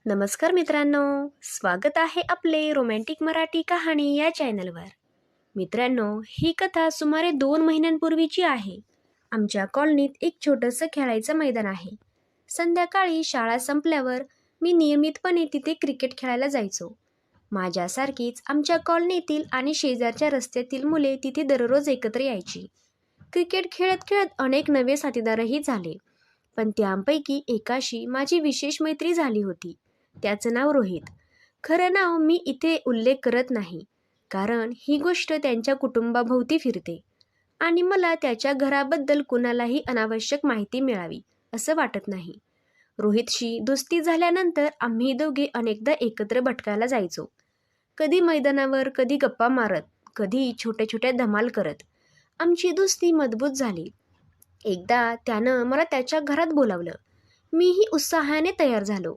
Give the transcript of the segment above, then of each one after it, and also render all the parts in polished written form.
नमस्कार मित्रांनो, स्वागत आहे आपले रोमॅन्टिक मराठी कहाणी या चॅनलवर. मित्रांनो, ही कथा सुमारे 2 महिन्यांपूर्वीची आहे. आमच्या कॉलनीत एक छोटंसं खेळायचं मैदान आहे. संध्याकाळी शाळा संपल्यावर मी नियमितपणे तिथे क्रिकेट खेळायला जायचो. माझ्यासारखीच आमच्या कॉलनीतील आणि शेजारच्या रस्त्यातील मुले तिथे दररोज एकत्र यायची. क्रिकेट खेळत खेळत अनेक नवे साथीदारही झाले, पण त्यांपैकी एकाशी माझी विशेष मैत्री झाली होती. त्याचं नाव रोहित. खरं नाव मी इथे उल्लेख करत नाही, कारण ही गोष्ट त्यांच्या कुटुंबाभोवती फिरते आणि मला त्याच्या घराबद्दल कुणालाही अनावश्यक माहिती मिळावी असं वाटत नाही. रोहितशी दोस्ती झाल्यानंतर आम्ही दोघे अनेकदा एकत्र भटकायला जायचो. कधी मैदानावर, कधी गप्पा मारत, कधी छोट्या छोट्या धमाल करत. आमची दोस्ती मजबूत झाली. एकदा त्यानं मला त्याच्या घरात बोलावलं. मीही उत्साहाने तयार झालो.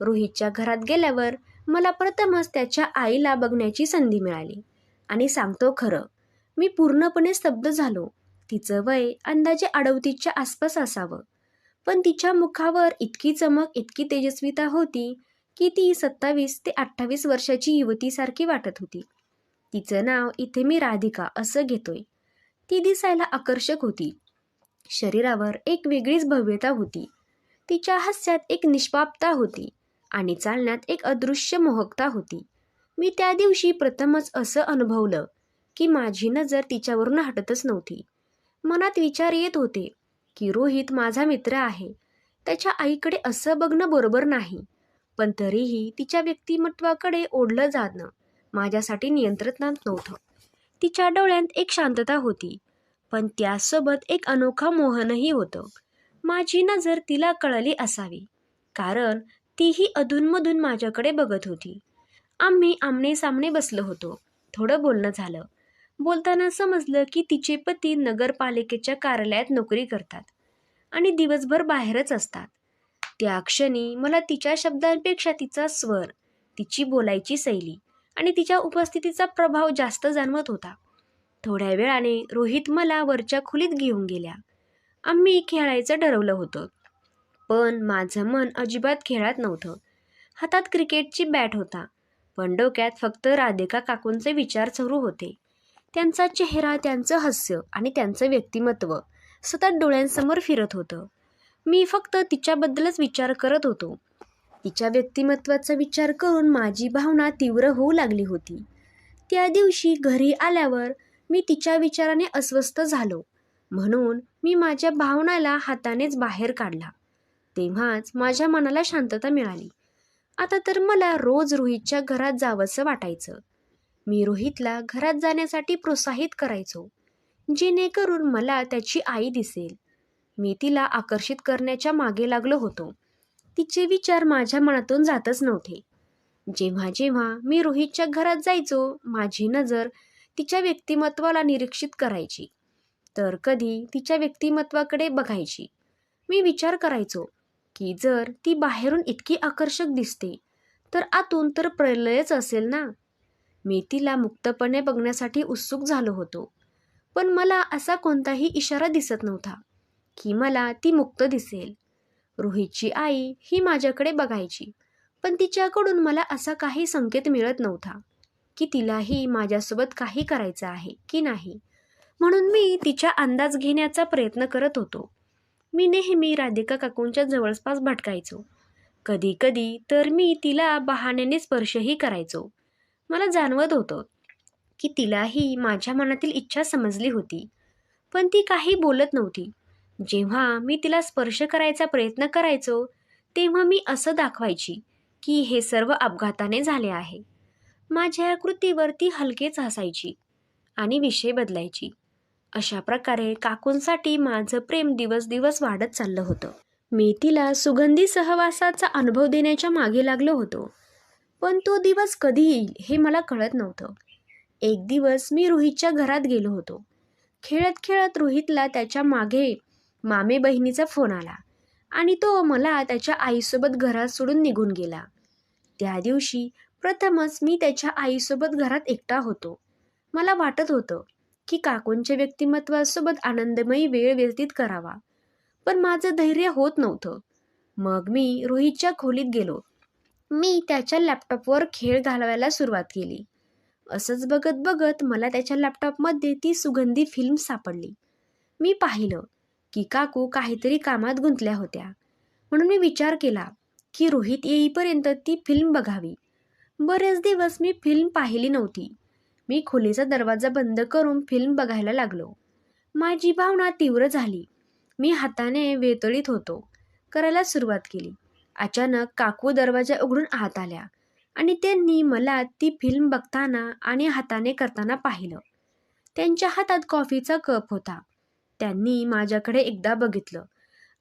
रोहितच्या घरात गेल्यावर मला प्रथमच त्याच्या आईला बघण्याची संधी मिळाली आणि सांगतो खरं, मी पूर्णपणे स्तब्ध झालो. तिचं वय अंदाजे 38च्या आसपास असावं, पण तिच्या मुखावर इतकी चमक, इतकी तेजस्विता होती की ती 27 ते 28 वर्षाची युवतीसारखी वाटत होती. तिचं नाव इथे मी राधिका असं घेतोय. ती दिसायला आकर्षक होती. शरीरावर एक वेगळीच भव्यता होती. तिच्या हास्यात एक निष्पापता होती आणि चालण्यात एक अदृश्य मोहकता होती. मी त्या दिवशी प्रथमच असं अनुभवलं की माझी नजर तिच्यावरून हटतच नव्हती. मनात विचार येत होते की रोहित माझा मित्र आहे, त्याच्या आईकडे असं बघणं बरोबर नाही, पण तरीही तिच्या व्यक्तिमत्वाकडे ओढलं जाणं माझ्यासाठी नियंत्रणात नव्हतं. तिच्या डोळ्यात एक शांतता होती, पण त्यासोबत एक अनोखा मोहनही होतं. माझी नजर तिला कळली असावी, कारण तीही अधूनमधून माझ्याकडे बघत होती. आम्ही आमनेसामने बसलो होतो. थोडं बोलणं झालं. बोलताना समजलं की तिचे पती नगरपालिकेच्या कार्यालयात नोकरी करतात आणि दिवसभर बाहेरच असतात. त्या क्षणी मला तिच्या शब्दांपेक्षा तिचा स्वर, तिची बोलायची शैली आणि तिच्या उपस्थितीचा प्रभाव जास्त जाणवत होता. थोड्या वेळाने रोहित मला वरच्या खोलीत घेऊन गेल्या. आम्ही खेळायचं ठरवलं होतं, पण माझं मन अजिबात खेळात नव्हतं. हातात क्रिकेटची बॅट होता, पण डोक्यात फक्त राधिका काकूंचे विचार सुरू होते. त्यांचा चेहरा, त्यांचं हास्य आणि त्यांचं व्यक्तिमत्व सतत डोळ्यांसमोर फिरत होतं. मी फक्त तिच्याबद्दलच विचार करत होतो. तिच्या व्यक्तिमत्वाचा विचार करून माझी भावना तीव्र होऊ लागली होती. त्या दिवशी घरी आल्यावर मी तिच्या विचाराने अस्वस्थ झालो, म्हणून मी माझ्या भावनाला हातानेच बाहेर काढला. तेव्हाच माझ्या मनाला शांतता मिळाली. आता तर मला रोज रोहितच्या घरात जावंसं वाटायचं. मी रोहितला घरात जाण्यासाठी प्रोत्साहित करायचो, जेणेकरून मला त्याची आई दिसेल. मी तिला आकर्षित करण्याच्या मागे लागलो होतो. तिचे विचार माझ्या मनातून जातच नव्हते. जेव्हा जेव्हा मी रोहितच्या घरात जायचो, माझी नजर तिच्या व्यक्तिमत्वाला निरीक्षित करायची, तर कधी तिच्या व्यक्तिमत्वाकडे बघायची. मी विचार करायचो की जर ती बाहेरून इतकी आकर्षक दिसते, तर आतून तर प्रलयच असेल ना. मी तिला मुक्तपणे बघण्यासाठी उत्सुक झालो होतो, पण मला असा कोणताही इशारा दिसत नव्हता की मला ती मुक्त दिसेल. रोहितची आई ही माझ्याकडे बघायची, पण तिच्याकडून मला असा काही संकेत मिळत नव्हता की तिलाही माझ्यासोबत काही करायचं आहे की नाही. म्हणून मी तिचा अंदाज घेण्याचा प्रयत्न करत होतो. मी नेहमी राधिका काकूंच्या जवळपास भटकायचो. कधी कधी तर मी तिला बहाण्याने स्पर्शही करायचो. मला जाणवत होतं की तिलाही माझ्या मनातील इच्छा समजली होती, पण ती काही बोलत नव्हती. जेव्हा मी तिला स्पर्श करायचा प्रयत्न करायचो, तेव्हा मी असं दाखवायची की हे सर्व अपघाताने झाले आहे. माझ्या कृतीवर ती हलकेच हसायची आणि विषय बदलायची. अशा प्रकारे काकूंसाठी माझं प्रेम दिवस दिवस वाढत चाललं होतं. मी तिला सुगंधी सहवासाचा अनुभव देण्याच्या मागे लागलो होतो, पण तो दिवस कधी येईल हे मला कळत नव्हतं. एक दिवस मी रोहितच्या घरात गेलो होतो. खेळत खेळत रोहितला त्याच्या मागे मामे बहिणीचा फोन आला आणि तो मला त्याच्या आईसोबत घरात सोडून निघून गेला. त्या दिवशी प्रथमच मी त्याच्या आईसोबत घरात एकटा होतो. मला वाटत होतं की काकूंच्या व्यक्तिमत्वासोबत आनंदमयी वेळ व्यतीत करावा, पण माझं धैर्य होत नव्हतं. मग मी रोहितच्या खोलीत गेलो. मी त्याच्या लॅपटॉपवर खेळ घालवायला सुरुवात केली. असंच बघत बघत मला त्याच्या लॅपटॉपमध्ये ती सुगंधी फिल्म सापडली. मी पाहिलं की काकू काहीतरी कामात गुंतल्या होत्या. म्हणून मी विचार केला की रोहित येईपर्यंत ती फिल्म बघावी. बरेच दिवस मी फिल्म पाहिली नव्हती. मी खोलीचा दरवाजा बंद करून फिल्म बघायला लागलो. माझी भावना तीव्र झाली. मी हाताने वेतळीत होतो करायला सुरुवात केली. अचानक काकू दरवाजा उघडून आत आल्या आणि त्यांनी मला ती फिल्म बघताना आणि हाताने करताना पाहिलं. त्यांच्या हातात कॉफीचा कप होता. त्यांनी माझ्याकडे एकदा बघितलं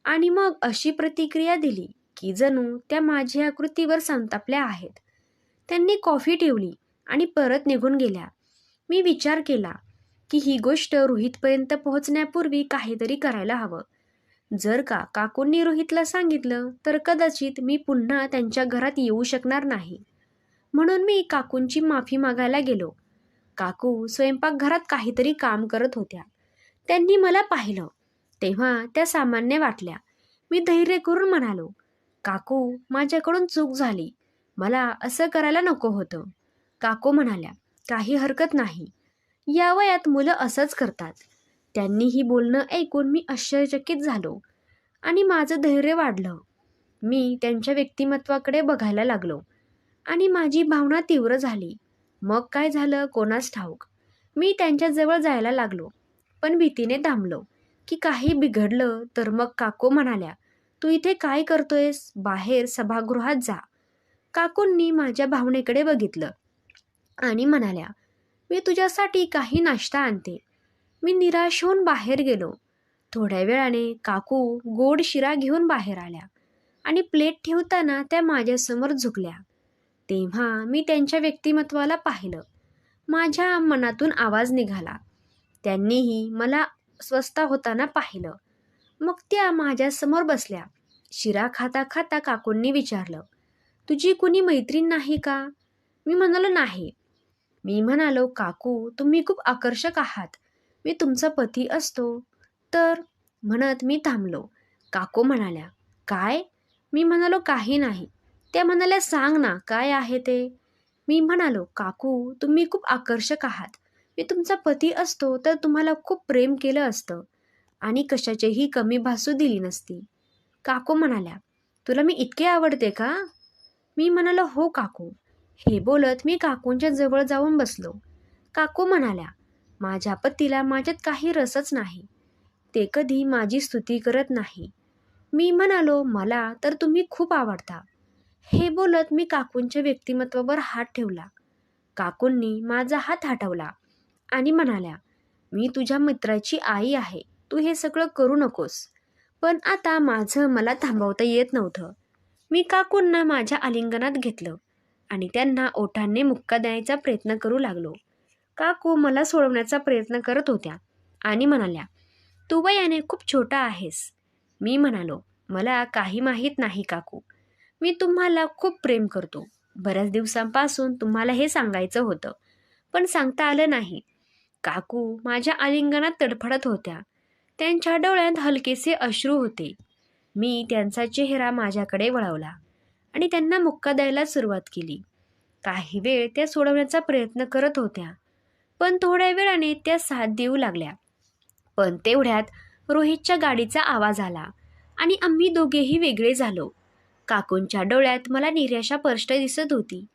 आणि मग अशी प्रतिक्रिया दिली की जणू त्या माझ्या कृतीवर संतापल्या आहेत. त्यांनी कॉफी ठेवली आणि परत निघून गेल्या. मी विचार केला की ही गोष्ट रोहितपर्यंत पोहोचण्यापूर्वी काहीतरी करायला हवं. जर का काकूंनी रोहितला सांगितलं तर कदाचित मी पुन्हा त्यांच्या घरात येऊ शकणार नाही. म्हणून मी काकूंची माफी मागायला गेलो. काकू स्वयंपाकघरात काहीतरी काम करत होत्या. त्यांनी मला पाहिलं तेव्हा त्या सामान्य वाटल्या. मी धैर्य करून म्हणालो, काकू, माझ्याकडून चूक झाली. मला असं करायला नको होतं. काकू म्हणाल्या, काही हरकत नाही. या वयात मुलं असंच करतात. त्यांनी ही बोलणं ऐकून मी आश्चर्यचकित झालो आणि माझं धैर्य वाढलं. मी त्यांच्या व्यक्तिमत्वाकडे बघायला लागलो आणि माझी भावना तीव्र झाली. मग काय झालं कोणास ठाऊक. मी त्यांच्याजवळ जायला लागलो, पण भीतीने थांबलो की काही बिघडलं तर. मग काकू म्हणाल्या, तू इथे काय करतोयस? बाहेर सभागृहात जा. काकूंनी माझ्या भावनेकडे बघितलं आणि म्हणाल्या, मी तुझ्यासाठी काही नाश्ता आणते. मी निराश होऊन बाहेर गेलो. थोड्या वेळाने काकू गोड शिरा घेऊन बाहेर आल्या आणि प्लेट ठेवताना त्या माझ्यासमोर झुकल्या. तेव्हा मी त्यांच्या व्यक्तिमत्वाला पाहिलं. माझ्या मनातून आवाज निघाला. त्यांनीही मला स्वस्थ होताना पाहिलं. मग त्या माझ्यासमोर बसल्या. शिरा खाता खाता काकूंनी विचारलं, तुझी कुणी मैत्रीण नाही का? मी म्हणालो, नाही. मी म्हणालो, काकू, तुम्ही खूप आकर्षक आहात. मी तुमचा पती असतो तर. म्हणत मी थांबलो. काकू म्हणाल्या, काय? मी म्हणालो, काही नाही. त्या म्हणाल्या, सांग ना काय आहे ते. मी म्हणालो, काकू, तुम्ही खूप आकर्षक आहात. मी तुमचा पती असतो तर तुम्हाला खूप प्रेम केलं असतं आणि कशाचीही कमी भासू दिली नसती. काकू म्हणाल्या, तुला मी इतके आवडते का? मी म्हणालो, हो काकू. हे बोलत मी काकूंच्या जवळ जाऊन बसलो. काकू म्हणाल्या, माझ्या पतीला माझ्यात काही रसच नाही. ते कधी माझी स्तुती करत नाही. मी म्हणालो, मला तर तुम्ही खूप आवडता. हे बोलत मी काकूंच्या व्यक्तिमत्वावर हात ठेवला. काकूंनी माझा हात हटवला आणि म्हणाल्या, मी तुझ्या मित्राची आई आहे. तू हे सगळं करू नकोस. पण आता माझं मला थांबवता येत नव्हतं. मी काकूंना माझ्या आलिंगनात घेतलं आणि त्यांना ओठांनी मुक्का द्यायचा प्रयत्न करू लागलो. काकू मला सोडवण्याचा प्रयत्न करत होत्या आणि म्हणाल्या, तू वयाने खूप छोटा आहेस. मी म्हणालो, मला काही माहीत नाही काकू. मी तुम्हाला खूप प्रेम करतो. बऱ्याच दिवसांपासून तुम्हाला हे सांगायचं होतं, पण सांगता आलं नाही. काकू माझ्या आलिंगनात तडफडत होत्या. त्यांच्या डोळ्यात हलकेसे अश्रू होते. मी त्यांचा चेहरा माझ्याकडे वळवला आणि त्यांना मुक्का द्यायला सुरुवात केली. काही वेळ त्या सोडवण्याचा प्रयत्न करत होत्या, पण थोड्या वेळाने त्या साथ देऊ लागल्या. पण तेवढ्यात रोहितच्या गाडीचा आवाज आला आणि आम्ही दोघेही वेगळे झालो. काकूंच्या डोळ्यात मला निराशा स्पष्ट दिसत होती.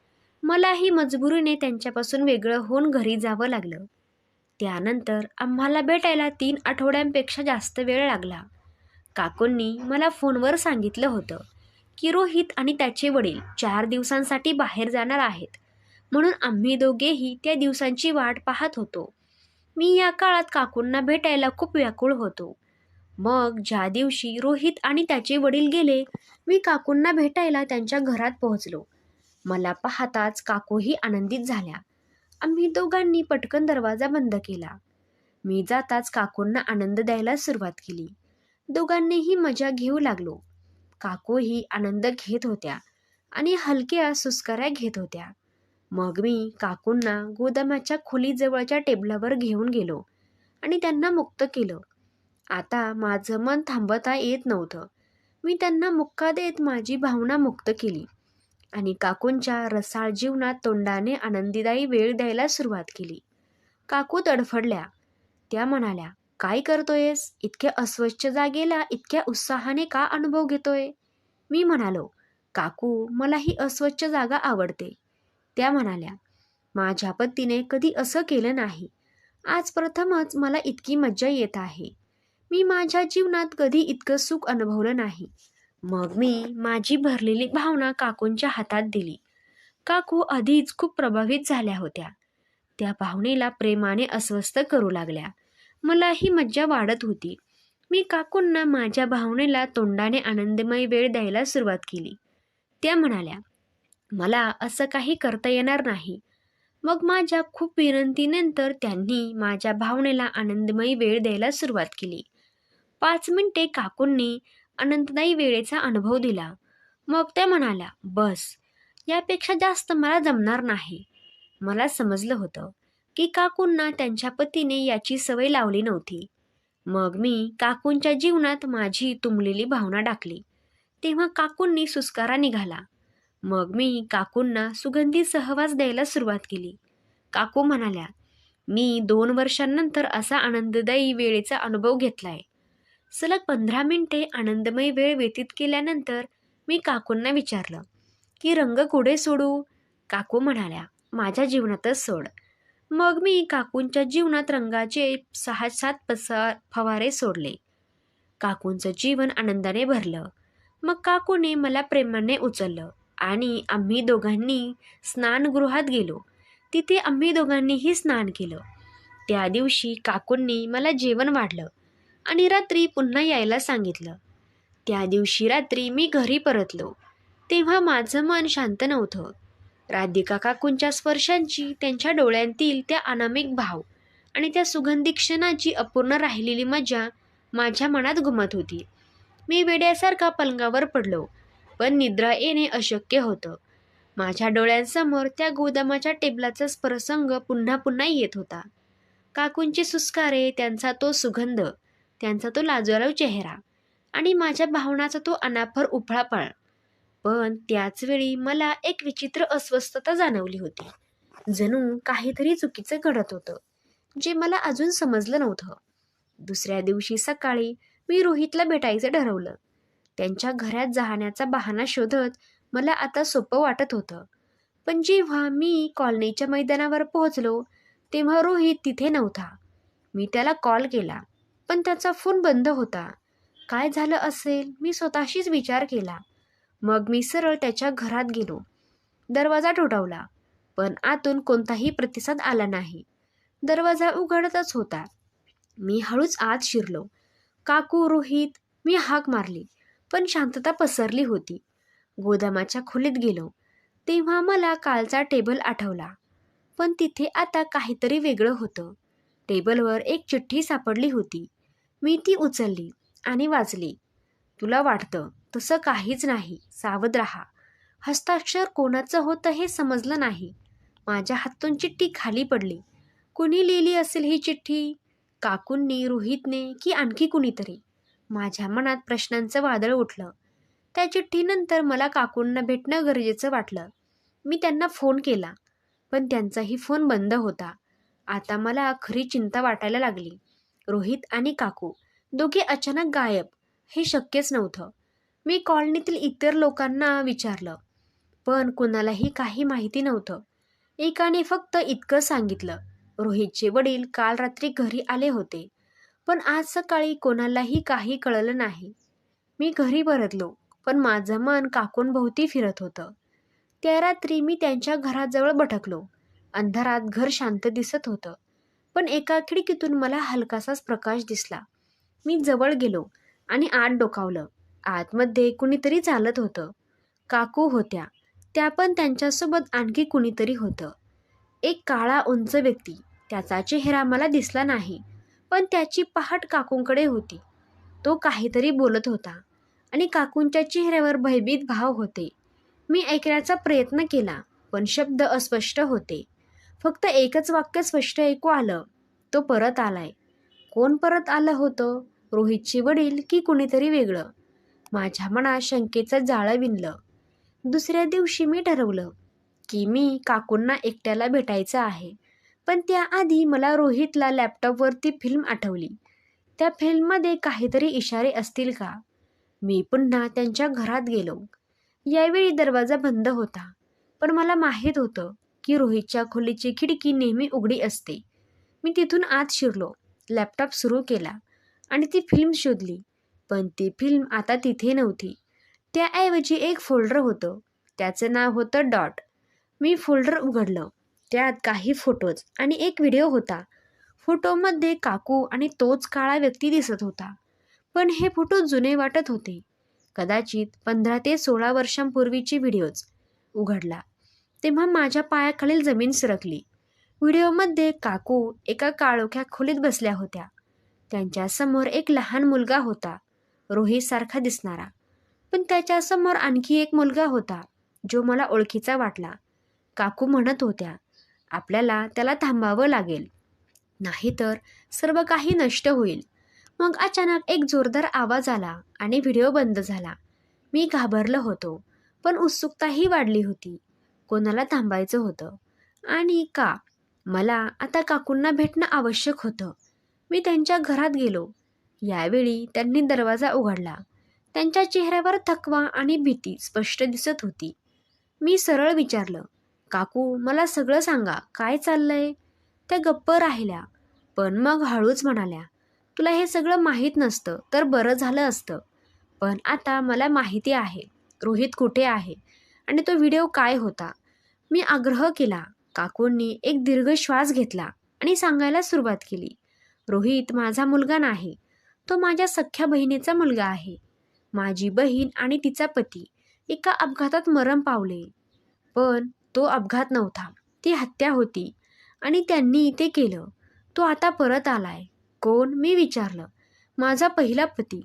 मलाही मजबुरीने त्यांच्यापासून वेगळं होऊन घरी जावं लागलं. त्यानंतर आम्हाला भेटायला 3 आठवड्यांपेक्षा जास्त वेळ लागला. काकूंनी मला फोनवर सांगितलं होतं की रोहित आणि त्याचे वडील 4 दिवसांसाठी बाहेर जाणार आहेत. म्हणून आम्ही दोघेही त्या दिवसांची वाट पाहत होतो. मी या काळात काकूंना भेटायला खूप व्याकुळ होतो. मग ज्या दिवशी रोहित आणि त्याचे वडील गेले, मी काकूंना भेटायला त्यांच्या घरात पोहोचलो. मला पाहताच काकूही आनंदित झाल्या. आम्ही दोघांनी पटकन दरवाजा बंद केला. मी जाताच काकूंना आनंद द्यायला सुरुवात केली. दोघांनीही मजा घेऊ लागलो. काकूही आनंद घेत होत्या आणि हलक्या सुस्काऱ्या घेत होत्या. मग मी काकूंना गोदामाच्या खोलीजवळच्या टेबलावर घेऊन गेलो आणि त्यांना मुक्त केलं. आता माझं मन थांबवता येत नव्हतं. मी त्यांना मुक्का देत माझी भावना मुक्त केली. आणि काकूंच्या रसाळ जीवनात तोंडाने आनंदीदायी वेळ द्यायला सुरुवात केली. काकू तडफडल्या. त्या म्हणाल्या, "काय करतोयस? इतक्या अस्वच्छ जागेला इतक्या उत्साहाने का अनुभव घेतोय?" मी म्हणालो, "काकू, मला ही अस्वच्छ जागा आवडते." त्या म्हणाल्या, "माझ्या पतीने कधी असं केलं नाही. आज प्रथमच मला इतकी मज्जा येत आहे. मी माझ्या जीवनात कधी इतकं सुख अनुभवलं नाही." मग मी माझी भरलेली भावना काकूंच्या हातात दिली. काकू आधीच खूप प्रभावित झाल्या होत्या. त्या भावनेला प्रेमाने अस्वस्थ करू लागल्या. मला ही मज्जा वाढत होती. मी काकूंना माझ्या भावनेला तोंडाने आनंदमय वेळ द्यायला सुरुवात केली. त्या म्हणाल्या, "मला असं काही करता येणार नाही." मग माझ्या खूप विनंतीनंतर त्यांनी माझ्या भावनेला आनंदमयी वेळ द्यायला सुरुवात केली. 5 मिनिटे काकूंनी आनंददायी वेळेचा अनुभव दिला. मग त्या म्हणाल्या, "बस, यापेक्षा जास्त मला जमणार नाही." मला समजलं होतं की काकूंना त्यांच्या पतीने याची सवय लावली नव्हती. मग मी काकूंच्या जीवनात माझी तुंबलेली भावना टाकली. तेव्हा काकूंनी सुस्कारा निघाला. मग मी काकूंना सुगंधी सहवास द्यायला सुरुवात केली. काकू म्हणाल्या, "मी 2 वर्षांनंतर असा आनंददायी वेळेचा अनुभव घेतलाय." सलग 15 मिनिटे आनंदमय वेळ व्यतीत केल्यानंतर मी काकूंना विचारलं की रंग कुठे सोडू? काकू म्हणाल्या, "माझ्या जीवनातच सोड." मग मी काकूंच्या जीवनात रंगाचे 6-7 फवारे सोडले. काकूंचं जीवन आनंदाने भरलं. मग काकूने मला प्रेमाने उचललं आणि आम्ही दोघांनी स्नानगृहात गेलो. तिथे आम्ही दोघांनीही स्नान केलं. त्या दिवशी काकूंनी मला जेवण वाढलं आणि रात्री पुन्हा यायला सांगितलं. त्या दिवशी रात्री मी घरी परतलो. तेव्हा माझं मन शांत नव्हतं. राधिका काकूंच्या स्पर्शांची, त्यांच्या डोळ्यांतील त्या अनामिक भाव आणि त्या सुगंधी क्षणाची अपूर्ण राहिलेली मजा माझ्या मनात घुमत होती. मी वेड्यासारखा पलंगावर पडलो, पण निद्रा येणे अशक्य होतं. माझ्या डोळ्यांसमोर त्या गोदामाच्या टेबलाचा प्रसंग पुन्हा पुन्हा येत होता. काकूंचे सुस्कारे, त्यांचा तो सुगंध, त्यांचा तो लाजवाब चेहरा आणि माझ्या भावनाचा तो अनाफर उफाळापळ. पण त्याचवेळी मला एक विचित्र अस्वस्थता जाणवली होती. जणू काहीतरी चुकीचं घडत होतं, जे मला अजून समजलं नव्हतं. दुसऱ्या दिवशी सकाळी मी रोहितला भेटायचं ठरवलं. त्यांच्या घरात जाण्याचा बहाणा शोधत मला आता सोपं वाटत होतं. पण जेव्हा मी कॉलनीच्या मैदानावर पोहोचलो, तेव्हा रोहित तिथे नव्हता. मी त्याला कॉल केला, पण त्याचा फोन बंद होता. काय झालं असेल, मी स्वतःशीच विचार केला. मग मी सरळ त्याच्या घरात गेलो. दरवाजा ठोठावला, पण आतून कोणताही प्रतिसाद आला नाही. दरवाजा उघडतच होता. मी हळूच आत शिरलो. "काकू, रोहित," मी हाक मारली, पण शांतता पसरली होती. गोदामाच्या खोलीत गेलो. तेव्हा मला कालचा टेबल आठवला, पण तिथे आता काहीतरी वेगळं होतं. टेबलवर एक चिठ्ठी सापडली होती. मी ती उचलली आणि वाचली. "तुला वाटतं तसं काहीच नाही. सावध राहा." हस्ताक्षर कोणाचं होतं हे समजलं नाही. माझ्या हातून चिठ्ठी खाली पडली. कुणी लिहिली असेल ही चिठ्ठी? काकूंनी, रोहितने की आणखी कुणीतरी? माझ्या मनात प्रश्नांचं वादळ उठलं. त्या चिठ्ठीनंतर मला काकूंना भेटणं गरजेचं वाटलं. मी त्यांना फोन केला, पण त्यांचाही फोन बंद होता. आता मला खरी चिंता वाटायला लागली. रोहित आणि काकू दोघे अचानक गायब, हे शक्यच नव्हतं. मी कॉलनीतील इतर लोकांना विचारलं, पण कुणालाही काही माहिती नव्हतं. एकाने फक्त इतकं सांगितलं, रोहितचे वडील काल रात्री घरी आले होते, पण आज सकाळी कोणालाही काही कळलं नाही. मी घरी परतलो, पण माझं मन काकूंभोवती फिरत होतं. त्या रात्री मी त्यांच्या घराजवळ भटकलो. अंधारात घर शांत दिसत होतं, पण एका खिडकीतून मला हलकासाच प्रकाश दिसला. मी जवळ गेलो आणि आत डोकावलं. आतमध्ये कुणीतरी चालत होतं. काकू होत्या, त्या पण त्यांच्यासोबत आणखी कुणीतरी होतं. एक काळा उंच व्यक्ती. त्याचा चेहरा मला दिसला नाही, पण त्याची पाहट काकूंकडे होती. तो काहीतरी बोलत होता आणि काकूंच्या चेहऱ्यावर भयभीत भाव होते. मी ऐकण्याचा प्रयत्न केला, पण शब्द अस्पष्ट होते. फक्त एकच वाक्य स्पष्ट ऐकू आलं, "तो परत आलाय." कोण परत आलं होतं? रोहितचे वडील की कुणीतरी वेगळं? माझ्या मनात शंकेचं जाळं विणलं. दुसऱ्या दिवशी मी ठरवलं की मी काकूंना एकट्याला भेटायचं आहे. पण त्याआधी मला रोहितला लॅपटॉपवरती फिल्म आठवली. त्या फिल्ममध्ये काहीतरी इशारे असतील का? मी पुन्हा त्यांच्या घरात गेलो. यावेळी दरवाजा बंद होता. पण मला माहीत होतं की रोहितच्या खोलीची खिडकी नेहमी उघडी असते. मी तिथून आत शिरलो, लॅपटॉप सुरू केला आणि ती फिल्म शोधली. पण ती फिल्म आता तिथे नव्हती. त्याऐवजी एक फोल्डर होतं. त्याचं नाव होतं डॉट. मी फोल्डर उघडलं. त्यात काही फोटोज आणि एक व्हिडिओ होता. फोटोमध्ये काकू आणि तोच काळा व्यक्ती दिसत होता. पण हे फोटो जुने वाटत होते. कदाचित 15 ते 16 वर्षांपूर्वीचे व्हिडिओज. उघडला तेव्हा माझ्या पायाखालील जमीन सरकली. व्हिडिओमध्ये काकू एका काळोख्या खोलीत बसल्या होत्या. त्यांच्यासमोर एक लहान मुलगा होता, रोहितसारखा दिसणारा. पण त्याच्यासमोर आणखी एक मुलगा होता, जो मला ओळखीचा वाटला. काकू म्हणत होत्या, आपल्याला त्याला थांबावं लागेल, नाहीतर सर्व काही नष्ट होईल. मग अचानक एक जोरदार आवाज आला आणि व्हिडिओ बंद झाला. मी घाबरलो होतो, पण उत्सुकताही वाढली होती. कोणाला थांबायचं होतं आणि का? मला आता काकूंना भेटणं आवश्यक होतं. मी त्यांच्या घरात गेलो. यावेळी त्यांनी दरवाजा उघडला. त्यांच्या चेहऱ्यावर थकवा आणि भीती स्पष्ट दिसत होती. मी सरळ विचारलं, काकू मला सगळं सांगा, काय चाललंय? त्या गप्प राहिल्या, पण मग हळूच म्हणाल्या, तुला हे सगळं माहीत नसतं तर बरं झालं असतं. पण आता मला माहिती आहे रोहित कुठे आहे आणि तो व्हिडिओ काय होता. मी आग्रह केला. काकूंनी एक दीर्घ श्वास घेतला आणि सांगायला सुरुवात केली, रोहित माझा मुलगा नाही, तो माझ्या सख्ख्या बहिणीचा मुलगा आहे. माझी बहीण आणि तिचा पती एका अपघातात मरण पावले. पण तो अपघात नव्हता, ती हत्या होती आणि त्यांनी ते केलं. तो आता परत आलाय. कोण? मी विचारलं. माझा पहिला पती.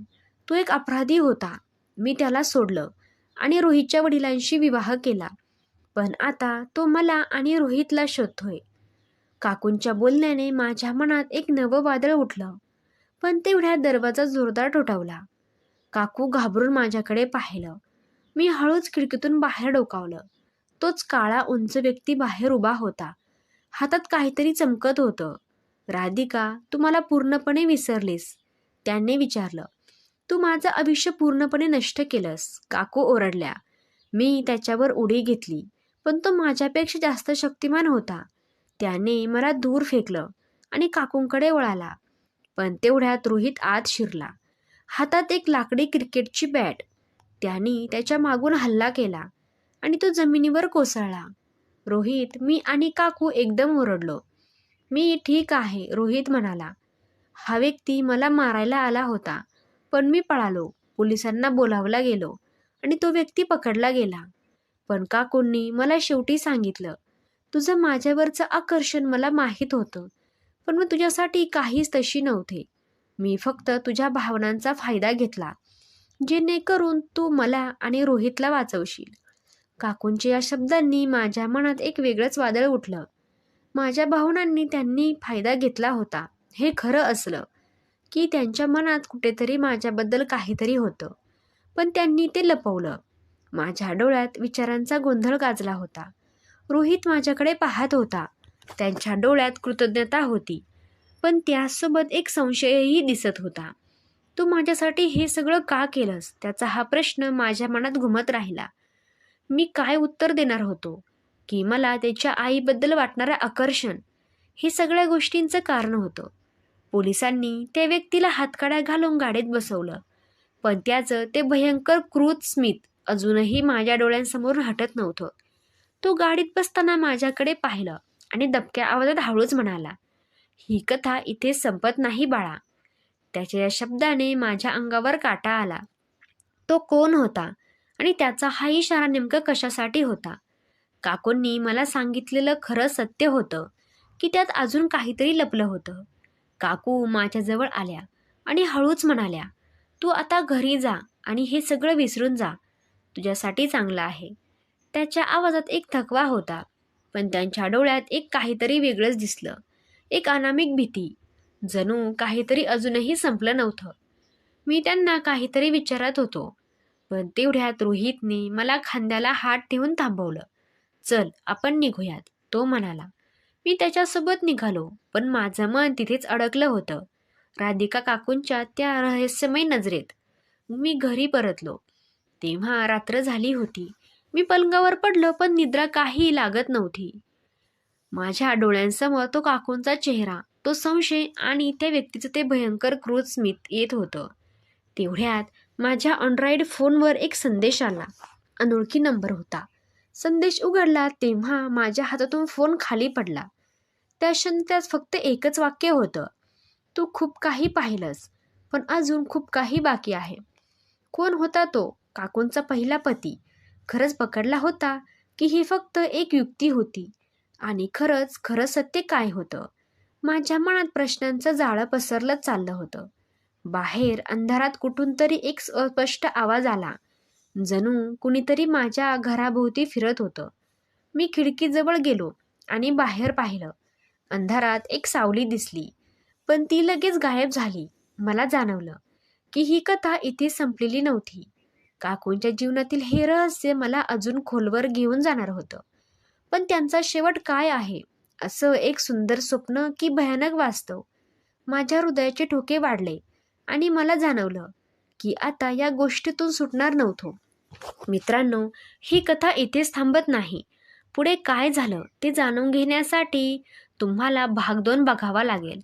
तो एक अपराधी होता. मी त्याला सोडलं आणि रोहितच्या वडिलांशी विवाह केला. पण आता तो मला आणि रोहितला शोधतोय. काकूंच्या बोलण्याने माझ्या मनात एक नवं वादळ उठलं. पण तेवढ्यात दरवाजा जोरदार ठोठावला. काकू घाबरून माझ्याकडे पाहिलं. मी हळूच खिडकीतून बाहेर डोकावलं. तोच काळा उंच व्यक्ती बाहेर उभा होता. हातात काहीतरी चमकत होतं. राधिका, तू मला पूर्णपणे विसरलीस? त्याने विचारलं. तू माझं आयुष्य पूर्णपणे नष्ट केलंस, काकू ओरडल्या. मी त्याच्यावर उडी घेतली, पण तो माझ्यापेक्षा जास्त शक्तिमान होता. त्याने मला दूर फेकलं आणि काकूंकडे वळाला. पण तेवढ्यात रोहित आत शिरला. हातात एक लाकडी क्रिकेटची बॅट. त्याने त्याच्या मागून हल्ला केला आणि तो जमिनीवर कोसळला. रोहित, मी आणि काकू एकदम ओरडलो. मी ठीक आहे, रोहित म्हणाला. हा व्यक्ती मला मारायला आला होता, पण मी पळालो. पोलिसांना बोलावला गेलो आणि तो व्यक्ती पकडला गेला. पण काकूंनी मला शेवटी सांगितलं, तुझं माझ्यावरचं आकर्षण मला माहीत होतं, पण मी तुझ्यासाठी काहीच तशी नव्हते. मी फक्त तुझ्या भावनांचा फायदा घेतला, जेणेकरून तू मला आणि रोहितला वाचवशील. काकूंच्या या शब्दांनी माझ्या मनात एक वेगळंच वादळ उठलं. माझ्या भावनांनी त्यांनी फायदा घेतला होता हे खरं असलं की त्यांच्या मनात कुठेतरी माझ्याबद्दल काहीतरी होतं, पण त्यांनी ते लपवलं. माझ्या डोळ्यात विचारांचा गोंधळ गाजला होता. रोहित माझ्याकडे पाहत होता. त्यांच्या डोळ्यात कृतज्ञता होती, पण त्यासोबत एक संशयही दिसत होता. तू माझ्यासाठी हे सगळं का केलंस? त्याचा हा प्रश्न माझ्या मनात घुमत राहिला. मी काय उत्तर देणार होतो? की मला त्याच्या आईबद्दल वाटणारं आकर्षण हे सगळ्या गोष्टींचं कारण होतं. पोलिसांनी त्या व्यक्तीला हातकड्या घालून गाडीत बसवलं, पण त्याचं ते भयंकर क्रूर स्मित अजूनही माझ्या डोळ्यांसमोरून हटत नव्हतं. तो गाडीत बसताना माझ्याकडे पाहिलं आणि दबक्या आवाजात हळूच म्हणाला, ही कथा इथे संपत नाही बाळा. त्याच्या या शब्दाने माझ्या अंगावर काटा आला. तो कोण होता आणि त्याचा हा इशारा नेमका कशासाठी होता? काकूंनी मला सांगितलेलं खरं सत्य होतं की त्यात अजून काहीतरी लपलं होतं? काकू माझ्याजवळ आल्या आणि हळूच म्हणाल्या, तू आता घरी जा आणि हे सगळं विसरून जा. तुझ्यासाठी चांगलं आहे. त्याच्या आवाजात एक थकवा होता, पण त्यांच्या डोळ्यात एक काहीतरी वेगळंच दिसलं. एक अनामिक भीती. जणू काहीतरी अजूनही संपलं नव्हतं. मी त्यांना काहीतरी विचारत होतो, पण तेवढ्यात रोहितने मला खांद्याला हात ठेवून थांबवलं. चल आपण निघूयात, तो म्हणाला. मी त्याच्यासोबत निघालो, पण माझं मन तिथेच अडकलं होतं, राधिका काकूंच्या त्या रहस्यमय नजरेत. मी घरी परतलो तेव्हा रात्र झाली होती. मी पलंगावर पडलो, पण निद्रा काही लागत नव्हती. माझ्या डोळ्यांसमोर तो काकूंचा चेहरा, तो संशय आणि त्या व्यक्तीचं ते भयंकर क्रूर स्मित येत होतं. तेवढ्यात माझ्या अँड्रॉइड फोनवर एक संदेश आला. अनोळखी नंबर होता. संदेश उघडला तेव्हा माझ्या हातातून फोन खाली पडला. त्या क्षणी त्यात फक्त एकच वाक्य होतं. तू खूप काही पाहिलंस, पण अजून खूप काही बाकी आहे. कोण होता तो? काकूंचा पहिला पती. खरंच पकडला होता की ही फक्त एक युक्ती होती? आणि खरंच खरं सत्य काय होतं? माझ्या मनात प्रश्नांचं जाळं पसरलं चाललं होतं. बाहेर अंधारात कुठून तरी एक अस्पष्ट आवाज आला. जणू कुणीतरी माझ्या घराभोवती फिरत होतं. मी खिडकीजवळ गेलो आणि बाहेर पाहिलं. अंधारात एक सावली दिसली, पण ती लगेच गायब झाली. मला जाणवलं की ही कथा इथे संपलेली नव्हती. काकूंच्या जीवनातील हे रहस्य मला अजून खोलवर घेऊन जाणार होतं. पण त्यांचा शेवट काय आहे? असं एक सुंदर स्वप्न की भयानक वास्तव? माझ्या हृदयाचे ठोके वाढले आणि मला जाणवलं की आता या गोष्टीतून सुटणार नव्हतो. मित्रांनो, ही कथा इथेच थांबत नाही. पुढे काय झालं ते जाणून घेण्यासाठी तुम्हाला भाग 2 बघावा लागेल.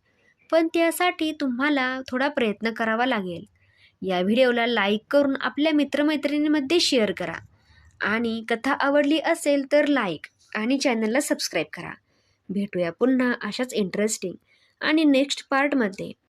पण त्यासाठी तुम्हाला थोडा प्रयत्न करावा लागेल. या व्हिडिओला लाईक करून आपल्या मित्रमैत्रिणींमध्ये शेअर करा. आणि कथा आवडली असेल तर लाईक आणि चॅनलला सबस्क्राईब करा. भेटूया पुन्हा अशाच इंटरेस्टिंग आणि नेक्स्ट पार्टमध्ये.